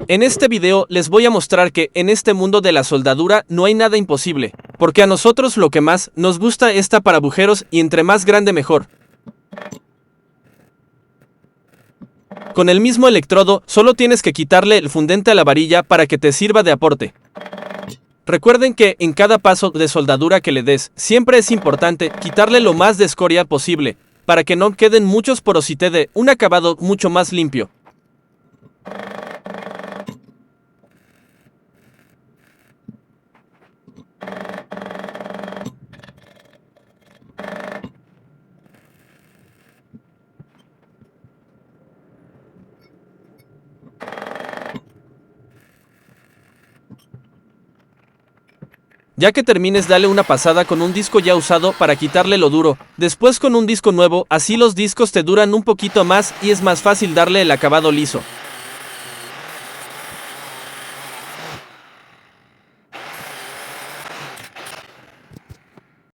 En este video les voy a mostrar que en este mundo de la soldadura no hay nada imposible, porque a nosotros lo que más nos gusta es tapar agujeros y entre más grande mejor. Con el mismo electrodo solo tienes que quitarle el fundente a la varilla para que te sirva de aporte. Recuerden que en cada paso de soldadura que le des, siempre es importante quitarle lo más de escoria posible, para que no queden muchos poros y te dé un acabado mucho más limpio. Ya que termines, dale una pasada con un disco ya usado para quitarle lo duro, después con un disco nuevo, así los discos te duran un poquito más y es más fácil darle el acabado liso.